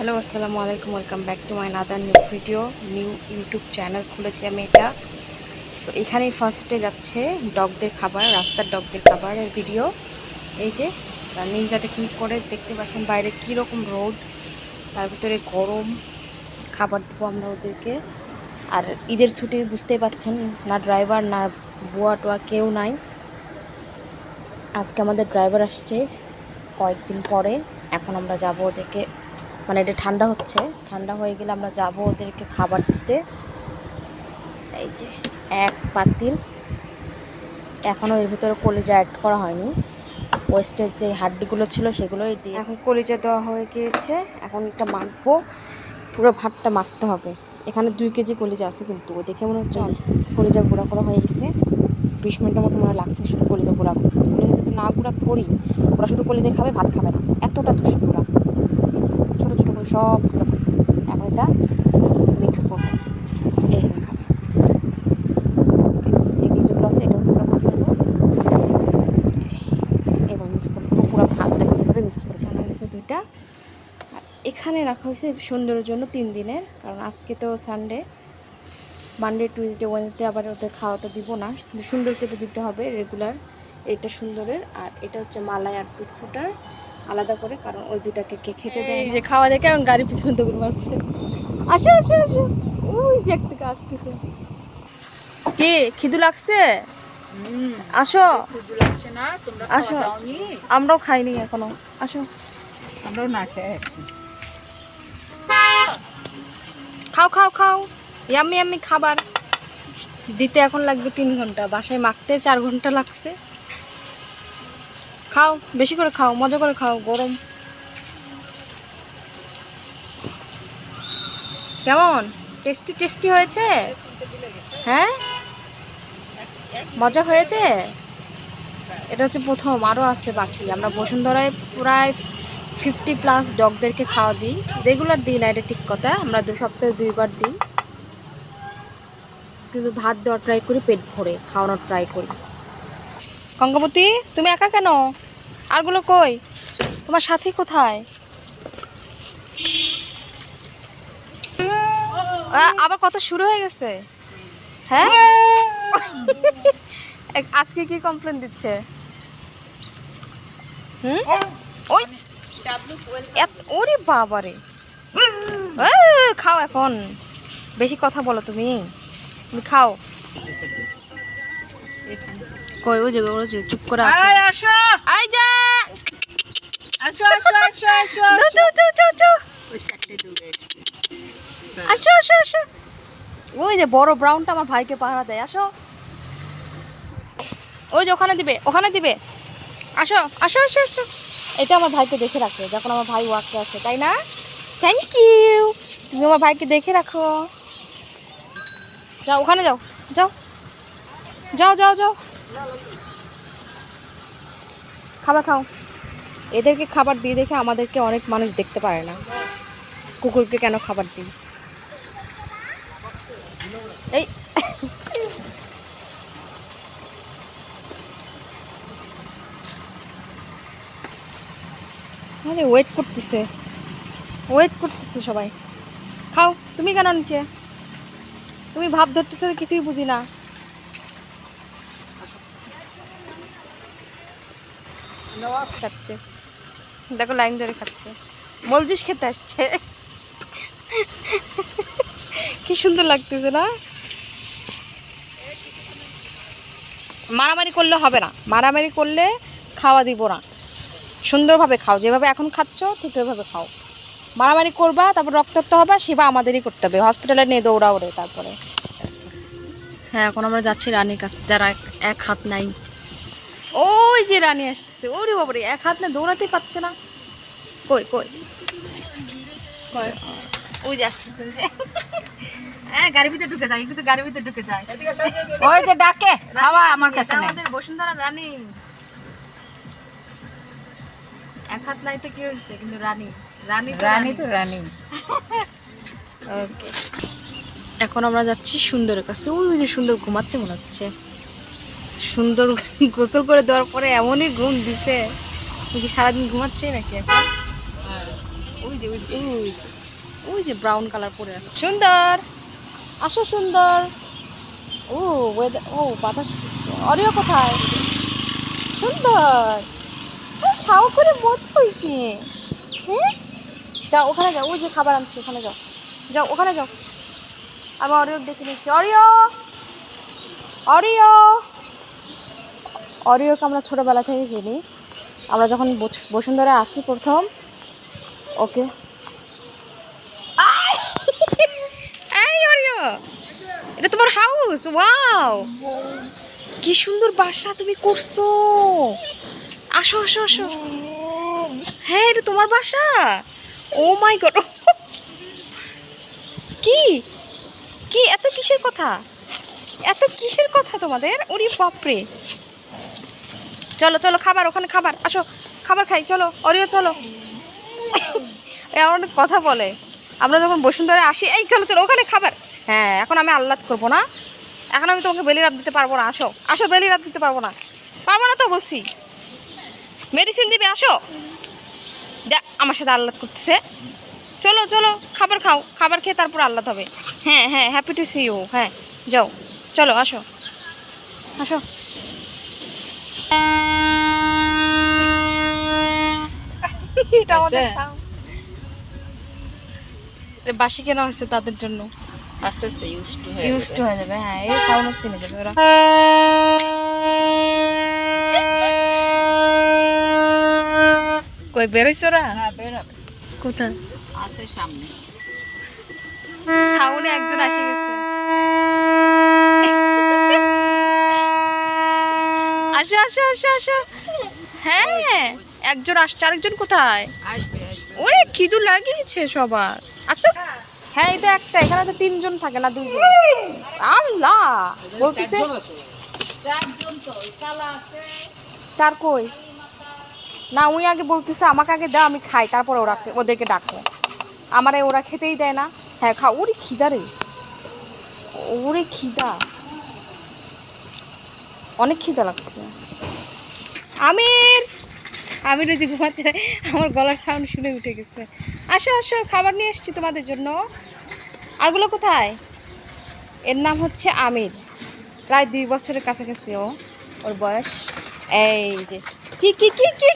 Hello, আসসালামু আলাইকুম। Welcome back to my another new video. New YouTube channel খুলেছি আমি এটা। সো এখানেই ফার্স্টে যাচ্ছে ডগদের খাবার, রাস্তার ডগদের খাবারের ভিডিও। এই যে নিনজা টেকনিক করে দেখতে পাচ্ছেন বাইরে কীরকম রোদ, তার ভিতরে গরম। খাবার দেবো আমরা ওদেরকে। আর ঈদের ছুটি বুঝতেই পাচ্ছেন, না ড্রাইভার না বুয়া টোয়া কেউ নাই। আজকে আমাদের ড্রাইভার আসছে কয়েকদিন পরে। এখন আমরা যাব ওদেরকে, মানে এটা ঠান্ডা হচ্ছে, ঠান্ডা হয়ে গেলে আমরা যাব ওদেরকে খাবার দিতে। এই যে এক পাতিল, এখনও এর ভিতরে কলিজা অ্যাড করা হয়নি। ওয়েস্টের যে হাড্ডিগুলো ছিল সেগুলোই দিয়ে এখন কলিজা দেওয়া হয়ে গিয়েছে। এখন এটা মাখবো, পুরো ভাতটা মাখতে হবে। এখানে 2 কেজি কলিজা আছে, কিন্তু ও দেখে মনে হচ্ছে কলিজা গুঁড়া করা হয়ে গেছে। 20 মিনিটের মতো মনে লাগছে শুধু কলিজা গুঁড়া করতে। কলিজা যদি না গুঁড়া করি, ওরা শুধু কলিজা খাবে, ভাত খাবে না। এতটা দুষ্টু ওরা। ছোটো ছোটো করে সবগুলো করে ফেলছে। এখন এটা মিক্স করবো। এই এগুলো যেগুলো আছে এটা পুরো করে ফেলবো। এবার মিক্স করে ফেলবো, পুরো ভাতটাকে এভাবে মিক্স করে ফেলা হয়েছে 2টা। আর এখানে রাখা হয়েছে সুন্দরের জন্য 3 দিনের, কারণ আজকে তো সানডে, মানডে টিউসডে ওয়েডনেসডে আবার ওদের খাওয়াতে দিব না, কিন্তু সুন্দরকে তো দিতে হবে রেগুলার। এটা সুন্দরের, আর এটা হচ্ছে মালাই আর পিট ফুটার আলাদা করে, কারণ ওই 2টাকে কে খেতে দেয়। এই যে খাওয়া দেখে এখন গাড়ির পিছনে দৌড় মারছে। আসো আসো আসো, ওই যে একটা আসতেছে। কি খিদু লাগছে? আসো আসো, আমরাও খাইনি এখনো। আসো, আমরাও না খেয়ে আসছি। খাও খাও খাও, ইয়াম্মি ইয়াম্মি খাবার। দিতে এখন লাগবে 3 ঘন্টা, বাসায় মাখতে 4 ঘন্টা লাগছে। খাও, বেশি করে খাও, মজা করে খাও, গরম। কেমন টেস্টি টেস্টি হয়েছে? হ্যাঁ, মজা হয়েছে। এটা হচ্ছে প্রথম, আরও আছে বাকি। আমরা বসুন্ধরায় প্রায় 50+ ডগদেরকে খাওয়া দিই। রেগুলার দিই না, এটা ঠিক কথা। আমরা 2 সপ্তাহে 2 বার দিই, কিন্তু ভাত দেওয়ার ট্রাই করি, পেট ভরে খাওয়ানোর ট্রাই করি। গঙ্গাবতী, তুমি একা কেন? আরগুলো কই? তোমার সাথী কোথায়? আবার কথা শুরু হয়ে গেছে? হ্যাঁ, আজকে কি কমপ্লেন দিচ্ছে? ওই ওরে বাবারে, খাও এখন। বেশি কথা বলো তুমি, তুমি খাও। কই ওই যে চুপ করে আছে। আসো আই যা, আসো আসো আসো আসো আসো আসো আসো। ওই যে বড় ব্রাউনটা আমার ভাইকে পাহারা দেয়। আসো, ওই যে ওখানে দিবে, ওখানে দিবে। আসো আসো আসো আসো। এটা আমার ভাইকে দেখে রাখে যখন আমার ভাই ওয়াকে আসে, তাই না? থ্যাংক ইউ, তুমি আমার ভাইকে দেখে রাখো। যাও, ওখানে যাও, যাও যাও যাও যাও, খাবার খাও। এদেরকে খাবার দিয়ে দেখে আমাদেরকে অনেক মানুষ দেখতে পারে না, কুকুরকে কেন খাবার দিই। এই আরে ওয়েট করতেছে সবাই। খাও, তুমি কেন নিচে? তুমি ভাব ধরতেছো, কিছুই বুঝি না। খাচ্ছে, দেখো লাইন ধরে খাচ্ছে। বলছিস খেতে আসছে, কি সুন্দর লাগতেছে না? মারামারি করলে হবে না, মারামারি করলে খাওয়া দিব না। সুন্দরভাবে খাও, যেভাবে এখন খাচ্ছ ঠিক ওইভাবে খাও। মারামারি করবা, তারপর রক্তাক্ত হবে, সেবা আমাদেরই করতে হবে, হসপিটালে নিয়ে দৌড়া ওরে তারপরে। হ্যাঁ, এখন আমরা যাচ্ছি রানীর কাছে, যারা এক হাত নাই। ওই যে রানী আসতেছে, ওরে বাবারে, এক হাত না, দৌড়াতেই পারছে না। কই কই কই, ওই যে আসতেছে। গাড়ির ভিতরে ঢুকে যায়, কিন্তু গাড়ির ভিতরে ঢুকে যায়। ওই যে ডাকে খাওয়া আমার কাছে নেই। আমাদের বসুন্ধরা রানী। এক হাত নাই তো কি হয়েছে, কিন্তু রানী রানী রানী তো রানী। ওকে, এখন আমরা যাচ্ছি সুন্দরের কাছে। ওই যে সুন্দর ঘুমাচ্ছে মনে হচ্ছে। সুন্দর গোসল করে দেওয়ার পরে এমনই ঘুম দিছে, কি সারাদিন ঘুমাচ্ছে নাকি এখন? ওই ওই যে ওই যে ওই যে ওই যে ব্রাউন কালার পরে আছে সুন্দর আসো সুন্দর ও ওয়েদার ও বাতাস অরিও কোথায় সুন্দর শাও করে মজা হয়েছে হ্যাঁ যাও ওখানে যাও ওই যে খাবার আনছি ওখানে যাও যাও ওখানে যাও আমি অরিও দেখে নিচ্ছি অরিও অরিও অরিওকে আমরা ছোটোবেলা থেকে চিনি আমরা যখন বসুন্ধরায় আসি প্রথম ওকে এই অরিও এটা তোমার হাউস ওয়াও কি সুন্দর বাসা তুমি করছো আসো আসো আসো হ্যাঁ এটা তোমার বাসা ও মাই গড কি কি এত কিসের কথা তোমাদের ওরে বাপরে চলো চলো খাবার ওখানে খাবার আসো খাবার খাই চলো অরিও চলো অনেক কথা বলে আমরা যখন বসুন্ধরায় আসি এই চলো চলো ওখানে খাবার হ্যাঁ এখন আমি আহ্লাদ করবো না এখন আমি তোমাকে বেলি রাত দিতে পারবো না আসো আসো বেলি রাত দিতে পারবো না তো বসি মেডিসিন দিবে আসো দেখ আমার সাথে আহ্লাদ করতেছে চলো চলো খাবার খাও খাবার খেয়ে তারপর আহ্লাদ হবে হ্যাঁ হ্যাঁ হ্যাপি টু সি ইউ হ্যাঁ যাও চলো আসো আসো এটা আমাদের বাসি কেন হয়েছে তাদের জন্য আস্তে আস্তে ইউজ টু হয়ে যাবে হ্যাঁ এই সাউন্ড চিনে যাবে ওরা কই বেরোইছে ওরা বেরোবে কোথায় আছে সামনে সাউন্ডে একজন এসে গেছে আসো আসো আসো আসো হ্যাঁ একজন আসছে আরেকজন কোথায় আসবে ওরে খিদু লাগিয়েছে সবার আস্তে আস্তে হ্যাঁ এই তো একটা এখানে তো 3 জন থাকে না 2 জন আল্লাহ বলতেছে তার কই না উই আগে বলতেছে আমাকে আগে দাও আমি খাই তারপর ওদেরকে ডাকো আমারে ওরা খেতেই দেয় না হ্যাঁ খাও ওরে খিদা রে ওরে খিদা অনেক খিদা লাগছে আমির ওই যে ঘুমাচ্ছে আমার গলার সাউন্ড শুনে উঠে গেছে আসো আসো খাবার নিয়ে এসেছি তোমাদের জন্য আরগুলো কোথায় এর নাম হচ্ছে আমির প্রায় 2 বছরের কাছাকাছি ওর বয়স এই যে কি কি কি কি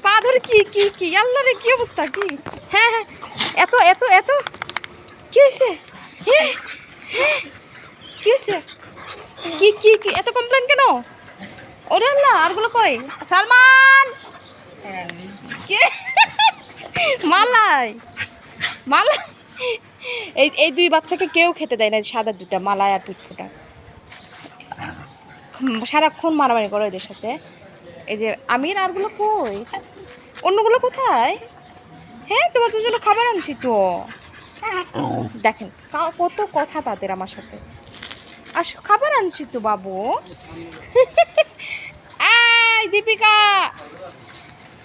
পা ধরে কি কি কি আল্লাহ রে কি অবস্থা কি হ্যাঁ হ্যাঁ এত এত এত কি হয়েছে কি হয়েছে কি কি কি এত কমপ্লেন কেন ওরে আল্লাহ আরগুলো কই সালমান কে মালাই মালা এই 2 বাচ্চাকে কেউ খেতে দেয় না সাদা 2টা মালাই আর টুটফুটা সারাক্ষণ মারামারি করে এদের সাথে এই যে আমির আরগুলো কই অন্যগুলো কোথায় হ্যাঁ তোমার জন্য খাবার আনছি তো দেখেন কত কথা তাদের আমার সাথে আসো খাবার আনছি তো বাবু এই দীপিকা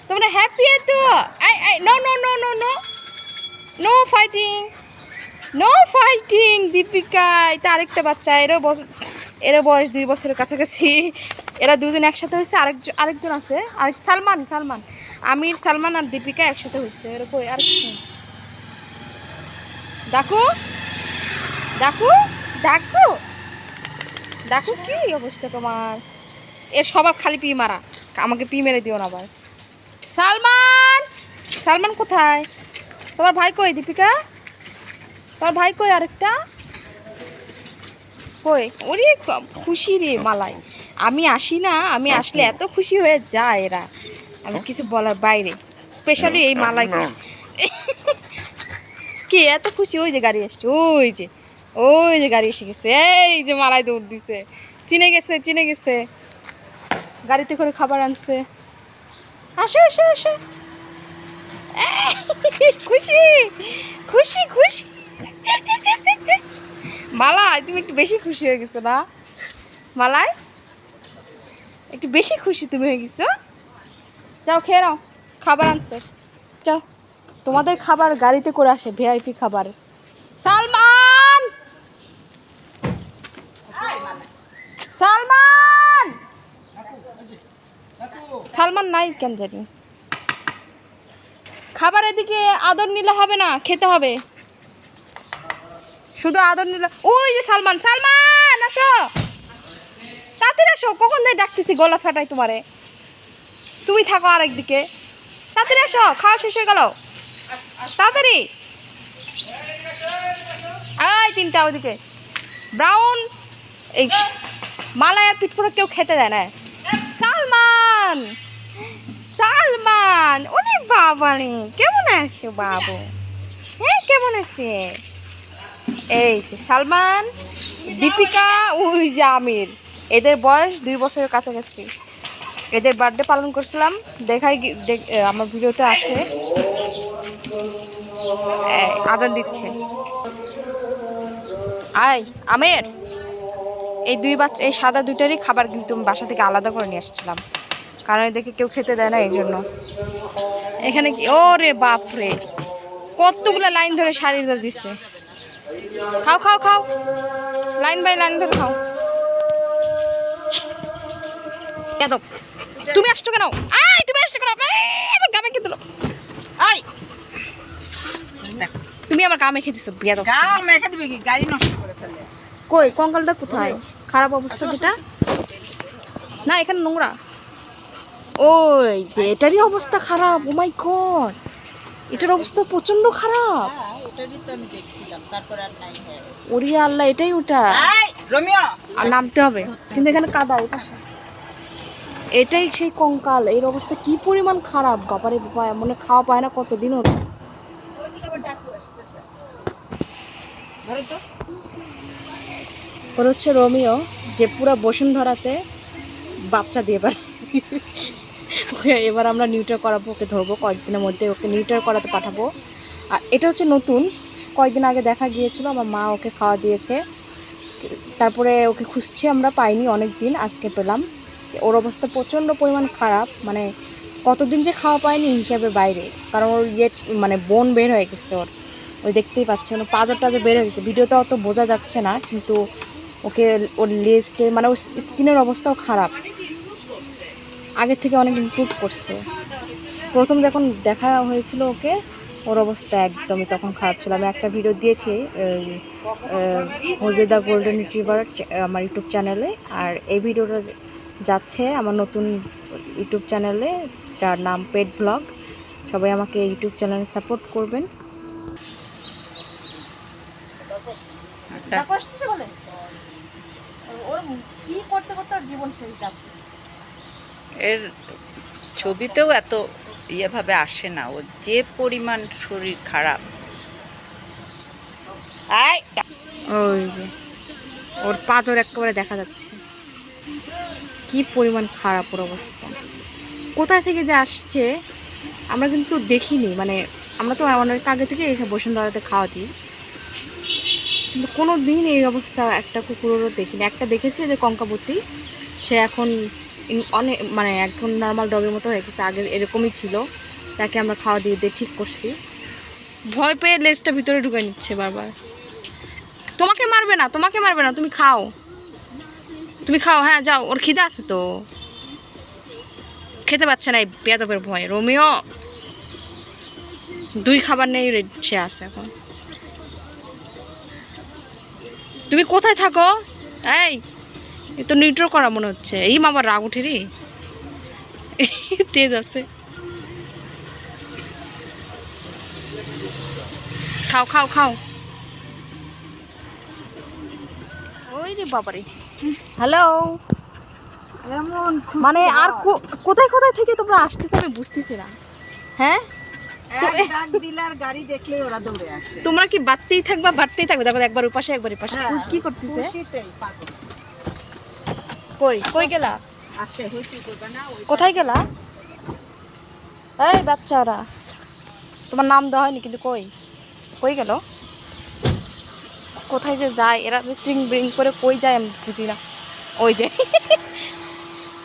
তোমরা হ্যাপি তো no no no no no no fighting Deepika এটা আরেকটা বাচ্চা এরও বয়স 2 বছরের কাছাকাছি এরা 2 জন একসাথে হয়েছে আরেকজন আছে সালমান আমির সালমান আর দীপিকা একসাথে হয়েছে এরকম আরেকজন ডাকু ডাকু ডাকু ডাকু কি অবস্থা তোমার এর স্বভাব খালি পি মারা আমাকে পি মেরে দিও না আবার সালমান কোথায় তোমার ভাই কই দীপিকা তোমার ভাই কই আরেকটা কই ওরে খুশি রে মালাই আমি আসি না আমি আসলে এত খুশি হয়ে যায় এরা আমি কিছু বলার বাইরে স্পেশালি এই মালাই কি এত খুশি ওই যে গাড়ি আসছে ওই যে গাড়ি এসে গেছে এই যে মালাই দৌড় দিছে চিনে গেছে গাড়িতে করে খাবার আনছে আসো আসো আসো খুশি খুশি খুশি মালাই তুমি একটু বেশি খুশি হয়ে গেছো না মালাই একটু বেশি খুশি তুমি হয়ে গেছো যাও খেয়ে নাও খাবার আনছে যাও তোমাদের খাবার গাড়িতে করে আসে ভিআইপি খাবার সালমান সালমান নাই কেন জানি খাবার এদিকে আদর নিলে হবে না, খেতে হবে। শুধু আদর নিলে। ওই যে সালমান, সালমান আসো, তাড়াতাড়ি আসো। কখন দিয়ে ডাকতেছি, গলা ফাটাই তোমারে। তুমি থাকো আরেকদিকে, তাড়াতাড়ি আসো, খাওয়া শেষ হয়ে গেল, তাড়াতাড়ি। এই তিনটা ওদিকে ব্রাউন, এই মালায়ার পিঠ করে কেউ খেতে দেয় না। সালমান, সালমান, ওরে বাবা রে, কেমন আছো বাবু? হ্যাঁ কেমন আছে? এই যে সালমান, দীপিকা, ওই যে আমির। এদের বয়স 2 বছরের কাছাকাছি। এদের বার্থডে পালন করছিলাম, দেখাই আমার ভিডিওতে আছে। আজান দিচ্ছে। আয় আমের, এই 2 বাচ্চা, এই সাদা 2টারই খাবার কিন্তু আমি বাসা থেকে আলাদা করে নিয়ে আসছিলাম, কারণ এদেরকে কেউ খেতে দেয় না এই জন্য। এখানে কি, ওরে বাপরে, কতগুলো লাইন ধরে শাড়ি ধরে দিচ্ছে। খাও খাও খাও, লাইন বাই লাইন ধরে খাও। এত তুমি আসছো কেন? আয় তুমি আসছো কেন? আমার গামে খেতে দিলো। আয় তুমি আমার গামে খেতেছো, বিয়া দাও। গাম মেখে দিবে কি, গাড়ি নষ্ট করে ফেলে। কই কঙ্কালটা কোথায়? খারাপ অবস্থা যেটা না, এখানে নোংরা। ওই যে এটারই অবস্থা খারাপ। ও মাই গড, এটার অবস্থা প্রচন্ড খারাপ। ওটারই তো আমি দেখছিলাম, তারপর আর নাই। ওরে আল্লাহ, এটাই ওটা। রোমিও, আর নামতে হবে কিন্তু এখানে কাদা, এই পাশে। এটাই সেই কঙ্কাল। এর অবস্থা কি পরিমাণ খারাপ, বাবারে বাবা, মনে খাওয়া পায় না কতদিন ওর। ওর হচ্ছে রোমিও, যে পুরো বসুন্ধরাতে বাচ্চা দিয়ে বেড়ায়। ওকে এবার আমরা নিউটার করাবো, ওকে ধরবো কয়েকদিনের মধ্যে, ওকে নিউটার করাতে পাঠাবো। আর এটা হচ্ছে নতুন, কয়েকদিন আগে দেখা গিয়েছিল, আমার মা ওকে খাওয়া দিয়েছে। তারপরে ওকে খুঁজছি আমরা, পাইনি অনেক দিন, আজকে পেলাম। ওর অবস্থা প্রচণ্ড পরিমাণ খারাপ, মানে কতদিন যে খাওয়া পায়নি হিসাবে বাইরে, কারণ ওর ইয়ে মানে বোন বের হয়ে গেছে ওর, ওই দেখতেই পাচ্ছে, মানে পাঁজর টাজর বের হয়ে গেছে। ভিডিওতে অত বোঝা যাচ্ছে না, কিন্তু ওকে ওর লেজটে মানে ওর স্কিনের অবস্থাও খারাপ, আগের থেকে অনেক ইমপ্রুভ করছে। প্রথম যখন দেখা হয়েছিল ওকে, ওর অবস্থা একদমই তখন খারাপ ছিল। আমি একটা ভিডিও দিয়েছি হোজেদা গোল্ডেন রিট্রিভার আমার ইউটিউব চ্যানেলে, আর এই ভিডিওটা যাচ্ছে আমার নতুন ইউটিউব চ্যানেলে, যার নাম পেট ব্লগ। সবাই আমাকে ইউটিউব চ্যানেলে সাপোর্ট করবেন। ওর কি করতে করতে ওর জীবন শেষ যাচ্ছে। এর ছবিতেও এত ইয়েভাবে আসে না, ও যে পরিমাণ শরীর খারাপ। ওই যে ওর পাঁজর একেবারে দেখা যাচ্ছে, কি পরিমাণ খারাপ ওর অবস্থা। কোথায় থেকে যে আসছে আমরা কিন্তু দেখিনি, মানে আমরা তো অনেক আগে থেকে এই বসুন্ধরাতে খাওয়া দিই, কিন্তু কোনো দিন এই অবস্থা একটা কুকুরেরও দেখিনি। একটা দেখেছি যে কঙ্কাবতী, সে এখন অনেক মানে এখন নর্মাল ডগের মতো হয়ে গেছে, আগে এরকমই ছিল। তাকে আমরা খাওয়া দিয়ে দিয়ে ঠিক করছি। ভয় পেয়ে লেজটা ভিতরে ঢুকে নিচ্ছে বারবার। তোমাকে মারবে না, তোমাকে মারবে না, তুমি খাও, তুমি খাও। হ্যাঁ যাও, ওর খিদে আছে তো, খেতে পাচ্ছে না এই বেয়াদবের ভয়। রোমিও 2 খাবার নেই, সে আছে এখন। তুমি কোথায় থাকো? এই এ তো নিউট্রাল করা মনে হচ্ছে। এই মামার রাগ উঠেরি, তেজ আছে। খাও খাও খাও। ওই রে বাবারে, হ্যালো। মানে আর কোথায় কোথায় থেকে তোমরা আসতেছে আমি বুঝতেছি না। হ্যাঁ গাড়ি দেখলে ওরা দৌড়ে আসে। তোমরা কি বাড়তেই থাকবা, বাড়তেই থাকবে, দেখো একবার ওই পাশে একবার এই পাশে। কি করতেছে? কই কই গেলা? কোথায় গেলা? এই বাচ্চারা, তোমার নাম দেওয়া হয়নি কিন্তু, কই কই গেল? কোথায় যে যায় এরা, যে ট্রিং ব্রিং করে কই যায় আমি বুঝি না। ওই যে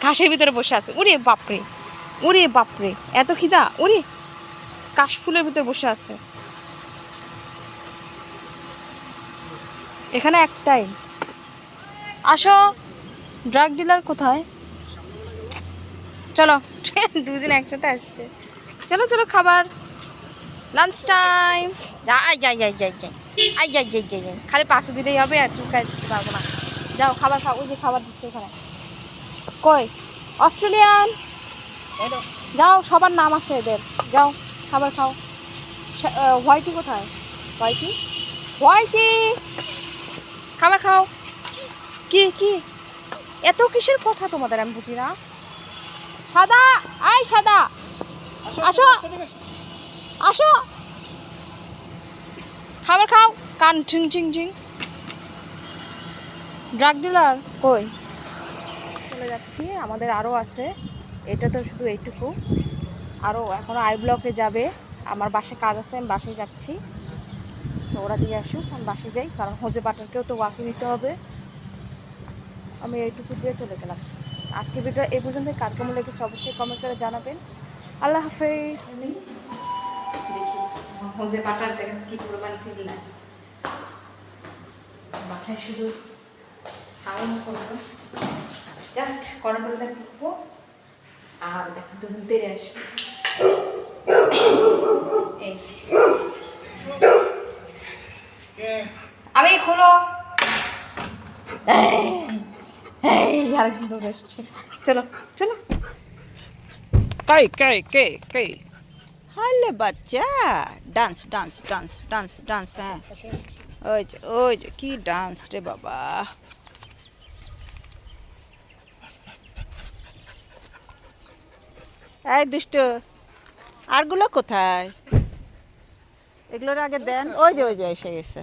ঘাসের ভিতরে বসে আছে। উরে বাপরে, উরে বাপরে, এত খিদা! উরে কাশফুলের ভিতরে বসে আছে। এখানে একটাই। আসো, ড্রাগ ডিলার কোথায়? চলো, দুজন একসাথে আসছে। চলো চলো, খাবার লাঞ্চ টাইম। আই যাই যাই যাই যাই আই যাই যাই যাই যাই, খালি পাশে দিলেই হবে, আর চুলকায় দিতে পারবো না। যাও খাবার খাও, ওই যে খাবার দিচ্ছে ওখানে। কই অস্ট্রেলিয়ান, যাও সবার নাম আছে এদের, যাও খাবার খাও। হোয়াইটি কোথায়? হোয়াইটি, হোয়াইটি খাবার খাও। কি কি এত কিসের কথা তোমাদের আমি বুঝি না। সাদা, আই সাদা আসো আসো, খাবার খাও। কান ছিং ছিং ছিং। ড্রাগ ডিলার কই? চলে যাচ্ছি, আমাদের আরও আছে, এটা তো শুধু এইটুকু, আরও এখনও আই ব্লকে যাবে। আমার বাসায় কাজ আছে, আমি বাসায় যাচ্ছি। তো ওরা দিয়ে আসুক, আমি বাসায় যাই, কারণ হোজে বাটারকেও তো ওয়াকে নিতে হবে। আমি এইটুকু দিয়ে চলে গেলাম। আজকে ভিডিও এই পর্যন্ত, কার কেমন লেগেছে অবশ্যই কমেন্ট করে জানাবেন। আল্লাহ হাফেজ। হোজে বাটার দেখেন কি পরিমাণ চিল্লায়, বাসায় শুধু সাউন্ড করবো, জাস্ট কর্নারটা ঢুকবো আর দেখেন দুজন তেরে আসবে। এই যে আমি খোলো, আরেকজন দৌড়ে এসছে। চলো চলো। কে কে কে কে হালে বাচ্চা, dance dance dance dance dance, হ্যাঁ ওই যে কি ডান্স রে বাবা। এই দুষ্ট, আরগুলো কোথায়? এগুলোর আগে দেন। ওই যে এসে গেছে।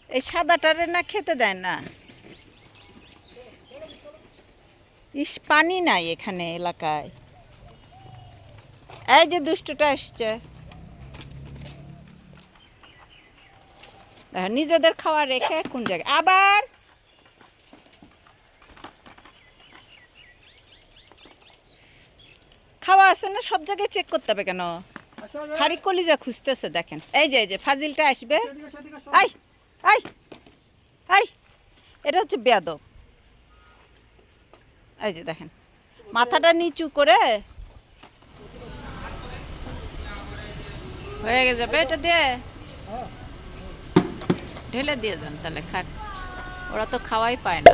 এই সাদাটারে না খেতে দেয় না। ইস, পানি নাই এখানে এলাকায়। এই যে দুষ্টটা আসছে, নিজেদের খাওয়া রেখে কোন জায়গায় আবার। খাওয়া আছে না, সব জায়গায় চেক করতে হবে কেন? খালি কলিজা খুঁজতেছে দেখেন। এই যে ফাজিলটা আসবে। আই আই আই, এটা হচ্ছে বেয়াদব। এই যে দেখেন, মাথাটা নিচু করে হয়ে যাবে, এটা দিয়ে ঢেলে দিয়ে দেন তাহলে খাক। ওরা তো খাওয়াই পায় না।